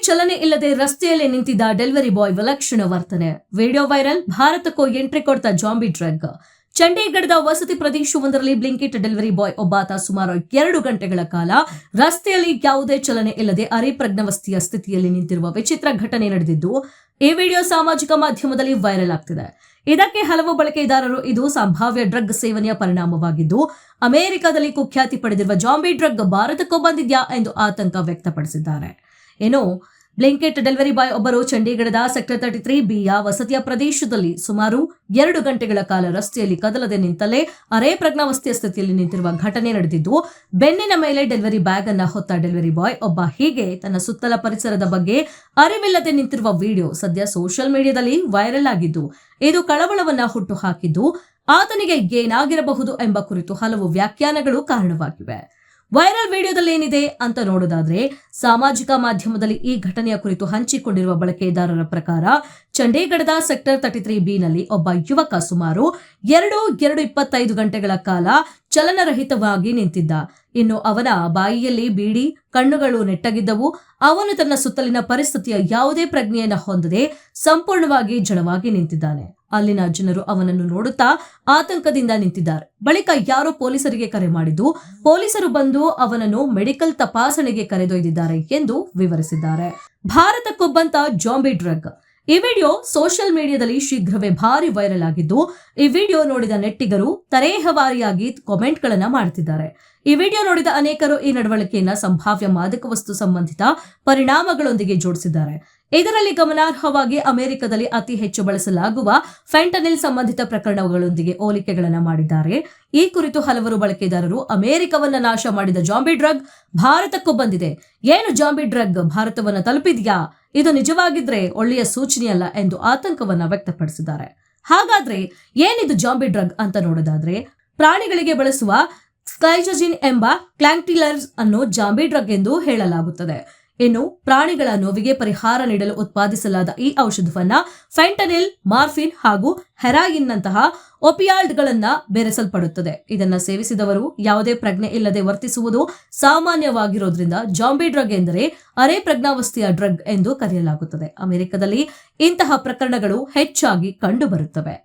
ಚಲನೆ ಇಲ್ಲದೆ ರಸ್ತೆಯಲ್ಲಿ ನಿಂತಿದ್ದ ಡೆಲಿವರಿ ಬಾಯ್ ವಿಲಕ್ಷಣ ವರ್ತನೆ. Video viral. ಭಾರತಕ್ಕೂ ಎಂಟ್ರಿ ಕೊಡ್ತಾ ಜಾಂಬಿ ಡ್ರಗ್. ಚಂಡೀಗಢದ ವಸತಿ ಪ್ರದೇಶವೊಂದರಲ್ಲಿ ಬ್ಲಿಂಕಿಟ್ ಡೆಲಿವರಿ ಬಾಯ್ ಒಬ್ಬಾತ ಸುಮಾರು 2 ಗಂಟೆಗಳ ಕಾಲ ರಸ್ತೆಯಲ್ಲಿ ಯಾವುದೇ ಚಲನೆ ಇಲ್ಲದೆ ಅರೆಪ್ರಜ್ಞಾವಸ್ಥೆಯ ಸ್ಥಿತಿಯಲ್ಲಿ ನಿಂತಿರುವ ವಿಚಿತ್ರ ಘಟನೆ ನಡೆದಿದ್ದು, ಈ ವಿಡಿಯೋ ಸಾಮಾಜಿಕ ಮಾಧ್ಯಮದಲ್ಲಿ ವೈರಲ್ ಆಗ್ತಿದೆ. ಇದಕ್ಕೆ ಹಲವು ಬಳಕೆದಾರರು ಇದು ಸಂಭಾವ್ಯ ಡ್ರಗ್ ಸೇವನೆಯ ಪರಿಣಾಮವಾಗಿದ್ದು, ಅಮೆರಿಕದಲ್ಲಿ ಕುಖ್ಯಾತಿ ಪಡೆದಿರುವ ಜಾಂಬಿ ಡ್ರಗ್ ಭಾರತಕ್ಕೂ ಬಂದಿದ್ಯಾ ಎಂದು ಆತಂಕ ವ್ಯಕ್ತಪಡಿಸಿದ್ದಾರೆ. ಬ್ಲಿಂಕಿಟ್ ಡೆಲಿವರಿ ಬಾಯ್ ಒಬ್ಬರು ಚಂಡೀಗಢದ ಸೆಕ್ಟರ್ 33B ವಸತಿಯ ಪ್ರದೇಶದಲ್ಲಿ ಸುಮಾರು 2 ಗಂಟೆಗಳ ಕಾಲ ರಸ್ತೆಯಲ್ಲಿ ಕದಲದೆ ನಿಂತಲ್ಲೇ ಅರೆಪ್ರಜ್ಞಾವಸ್ಥೆಯ ಸ್ಥಿತಿಯಲ್ಲಿ ನಿಂತಿರುವ ಘಟನೆ ನಡೆದಿದ್ದು, ಬೆನ್ನಿನ ಮೇಲೆ ಡೆಲಿವರಿ ಬ್ಯಾಗ್ ಅನ್ನ ಹೊತ್ತ ಡೆಲಿವರಿ ಬಾಯ್ ಒಬ್ಬ ಹೀಗೆ ತನ್ನ ಸುತ್ತಲ ಪರಿಸರದ ಬಗ್ಗೆ ಅರಿವಿಲ್ಲದೆ ನಿಂತಿರುವ ವಿಡಿಯೋ ಸದ್ಯ ಸೋಷಿಯಲ್ ಮೀಡಿಯಾದಲ್ಲಿ ವೈರಲ್ ಆಗಿದ್ದು, ಇದು ಕಳವಳವನ್ನ ಹುಟ್ಟು ಹಾಕಿದ್ದು, ಆತನಿಗೆ ಏನಾಗಿರಬಹುದು ಎಂಬ ಕುರಿತು ಹಲವು ವ್ಯಾಖ್ಯಾನಗಳು ಕಾರಣವಾಗಿವೆ. ವೈರಲ್ ವಿಡಿಯೋದಲ್ಲಿ ಏನಿದೆ ಅಂತ ನೋಡೋದಾದ್ರೆ, ಸಾಮಾಜಿಕ ಮಾಧ್ಯಮದಲ್ಲಿ ಈ ಘಟನೆಯ ಕುರಿತು ಹಂಚಿಕೊಂಡಿರುವ ಬಳಕೆದಾರರ ಪ್ರಕಾರ ಚಂಡೀಗಢದ ಸೆಕ್ಟರ್ 33B ನಲ್ಲಿ ಒಬ್ಬ ಯುವಕ ಸುಮಾರು 2-2.25 ಗಂಟೆಗಳ ಕಾಲ ಚಲನರಹಿತವಾಗಿ ನಿಂತಿದ್ದ. ಇನ್ನು ಅವನ ಬಾಯಿಯಲ್ಲಿ ಬೀಡಿ, ಕಣ್ಣುಗಳು ನೆಟ್ಟಗಿದ್ದವು. ಅವನು ತನ್ನ ಸುತ್ತಲಿನ ಪರಿಸ್ಥಿತಿಯ ಯಾವುದೇ ಪ್ರಜ್ಞೆಯನ್ನ ಹೊಂದದೆ ಸಂಪೂರ್ಣವಾಗಿ ಜಡವಾಗಿ ನಿಂತಿದ್ದಾನೆ. ಅಲ್ಲಿನ ಜನರು ಅವನನ್ನು ನೋಡುತ್ತಾ ಆತಂಕದಿಂದ ನಿಂತಿದ್ದಾರೆ. ಬಳಿಕ ಯಾರೋ ಪೊಲೀಸರಿಗೆ ಕರೆ ಮಾಡಿದ್ದು, ಪೊಲೀಸರು ಬಂದು ಅವನನ್ನು ಮೆಡಿಕಲ್ ತಪಾಸಣೆಗೆ ಕರೆದೊಯ್ದಿದ್ದಾರೆ ಎಂದು ವಿವರಿಸಿದ್ದಾರೆ. ಭಾರತಕ್ಕೂ ಬಂತ ಜಾಂಬಿ ಡ್ರಗ್. ಈ ವಿಡಿಯೋ ಸೋಷಿಯಲ್ ಮೀಡಿಯಾದಲ್ಲಿ ಶೀಘ್ರವೇ ಭಾರಿ ವೈರಲ್ ಆಗಿದ್ದು, ಈ ವಿಡಿಯೋ ನೋಡಿದ ನೆಟ್ಟಿಗರು ತರೇಹವಾರಿಯಾಗಿ ಕಾಮೆಂಟ್ಗಳನ್ನ ಮಾಡುತ್ತಿದ್ದಾರೆ. ಈ ವಿಡಿಯೋ ನೋಡಿದ ಅನೇಕರು ಈ ನಡವಳಿಕೆಯನ್ನ ಸಂಭಾವ್ಯ ಮಾದಕ ವಸ್ತು ಸಂಬಂಧಿತ ಪರಿಣಾಮಗಳೊಂದಿಗೆ ಜೋಡಿಸಿದ್ದಾರೆ. ಇದರಲ್ಲಿ ಗಮನಾರ್ಹವಾಗಿ ಅಮೆರಿಕದಲ್ಲಿ ಅತಿ ಹೆಚ್ಚು ಬಳಸಲಾಗುವ ಫೆಂಟನಿಲ್ ಸಂಬಂಧಿತ ಪ್ರಕರಣಗಳೊಂದಿಗೆ ಹೋಲಿಕೆಗಳನ್ನ ಮಾಡಿದ್ದಾರೆ. ಈ ಕುರಿತು ಹಲವರು ಬಳಕೆದಾರರು ಅಮೆರಿಕವನ್ನ ನಾಶ ಮಾಡಿದ ಜಾಂಬಿ ಡ್ರಗ್ ಭಾರತಕ್ಕೂ ಬಂದಿದೆ. ಏನು ಜಾಂಬಿ ಡ್ರಗ್ ಭಾರತವನ್ನ ತಲುಪಿದ್ಯಾ? ಇದು ನಿಜವಾಗಿದ್ರೆ ಒಳ್ಳೆಯ ಸೂಚನೆಯಲ್ಲ ಎಂದು ಆತಂಕವನ್ನ ವ್ಯಕ್ತಪಡಿಸಿದ್ದಾರೆ. ಹಾಗಾದ್ರೆ ಏನಿದು ಜಾಂಬಿ ಡ್ರಗ್ ಅಂತ ನೋಡೋದಾದ್ರೆ, ಪ್ರಾಣಿಗಳಿಗೆ ಬಳಸುವ ಸ್ಕೈಜಜಿನ್ ಎಂಬ ಕ್ಲಾಂಕ್ಟಿಲರ್ಸ್ ಅನ್ನು ಜಾಂಬಿ ಡ್ರಗ್ ಎಂದು ಹೇಳಲಾಗುತ್ತದೆ. ಇನ್ನು ಪ್ರಾಣಿಗಳ ನೋವಿಗೆ ಪರಿಹಾರ ನೀಡಲು ಉತ್ಪಾದಿಸಲಾದ ಈ ಔಷಧವನ್ನ ಫೆಂಟನಿಲ್, ಮಾರ್ಫಿನ್ ಹಾಗೂ ಹೆರಾಯಿನ್ ನಂತಹ ಒಪಿಯಾಯ್ಡ್ಗಳನ್ನ ಬೆರೆಸಲ್ಪಡುತ್ತದೆ. ಇದನ್ನ ಸೇವಿಸಿದವರು ಯಾವುದೇ ಪ್ರಜ್ಞೆ ಇಲ್ಲದೆ ವರ್ತಿಸುವುದು ಸಾಮಾನ್ಯವಾಗಿರೋದ್ರಿಂದ ಜಾಂಬಿ ಡ್ರಗ್ ಎಂದರೆ ಅರೆಪ್ರಜ್ಞಾವಸ್ಥೆಯ ಡ್ರಗ್ ಎಂದು ಕರೆಯಲಾಗುತ್ತದೆ. ಅಮೆರಿಕದಲ್ಲಿ ಇಂತಹ ಪ್ರಕರಣಗಳು ಹೆಚ್ಚಾಗಿ ಕಂಡುಬರುತ್ತವೆ.